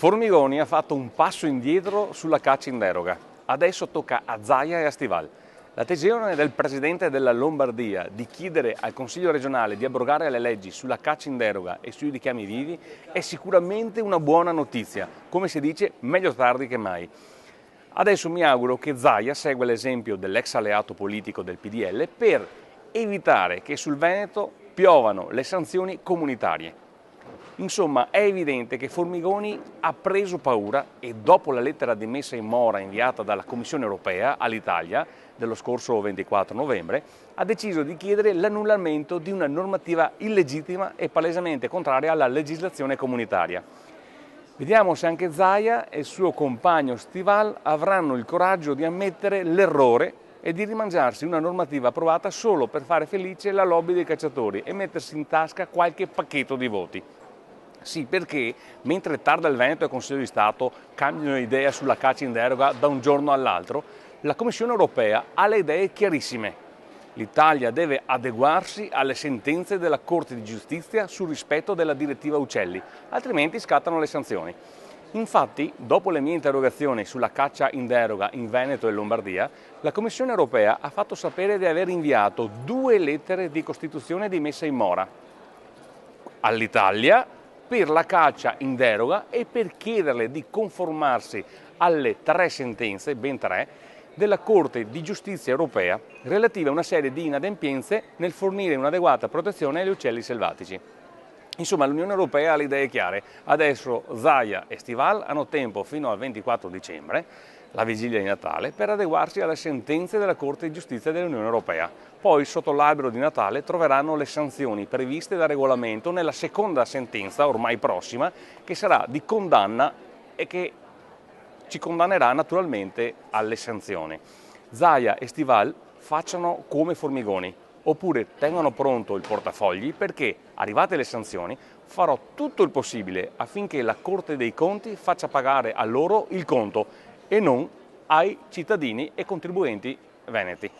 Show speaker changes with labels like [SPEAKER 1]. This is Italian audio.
[SPEAKER 1] Formigoni ha fatto un passo indietro sulla caccia in deroga. Adesso tocca a Zaia e a Stival. L'adesione del presidente della Lombardia di chiedere al Consiglio regionale di abrogare le leggi sulla caccia in deroga e sui richiami vivi è sicuramente una buona notizia. Come si dice, meglio tardi che mai. Adesso mi auguro che Zaia segua l'esempio dell'ex alleato politico del PDL per evitare che sul Veneto piovano le sanzioni comunitarie. Insomma, è evidente che Formigoni ha preso paura e dopo la lettera di messa in mora inviata dalla Commissione europea all'Italia dello scorso 24 novembre, ha deciso di chiedere l'annullamento di una normativa illegittima e palesemente contraria alla legislazione comunitaria. Vediamo se anche Zaia e il suo compagno Stival avranno il coraggio di ammettere l'errore e di rimangiarsi una normativa approvata solo per fare felice la lobby dei cacciatori e mettersi in tasca qualche pacchetto di voti. Sì, perché mentre Tarda il Veneto e il Consiglio di Stato cambiano idea sulla caccia in deroga da un giorno all'altro, la Commissione europea ha le idee chiarissime. L'Italia deve adeguarsi alle sentenze della Corte di Giustizia sul rispetto della direttiva Uccelli, altrimenti scattano le sanzioni. Infatti, dopo le mie interrogazioni sulla caccia in deroga in Veneto e Lombardia, la Commissione europea ha fatto sapere di aver inviato 2 lettere di costituzione di messa in mora all'Italia per la caccia in deroga e per chiederle di conformarsi alle 3 sentenze, ben 3, della Corte di Giustizia europea relative a una serie di inadempienze nel fornire un'adeguata protezione agli uccelli selvatici. Insomma, l'Unione Europea ha le idee chiare. Adesso Zaia e Stival hanno tempo fino al 24 dicembre, la vigilia di Natale, per adeguarsi alle sentenze della Corte di Giustizia dell'Unione Europea. Poi, sotto l'albero di Natale, troveranno le sanzioni previste dal regolamento nella seconda sentenza, ormai prossima, che sarà di condanna e che ci condannerà naturalmente alle sanzioni. Zaia e Stival facciano come Formigoni, oppure tengano pronto il portafogli perché, arrivate le sanzioni, farò tutto il possibile affinché la Corte dei Conti faccia pagare a loro il conto e non ai cittadini e contribuenti veneti.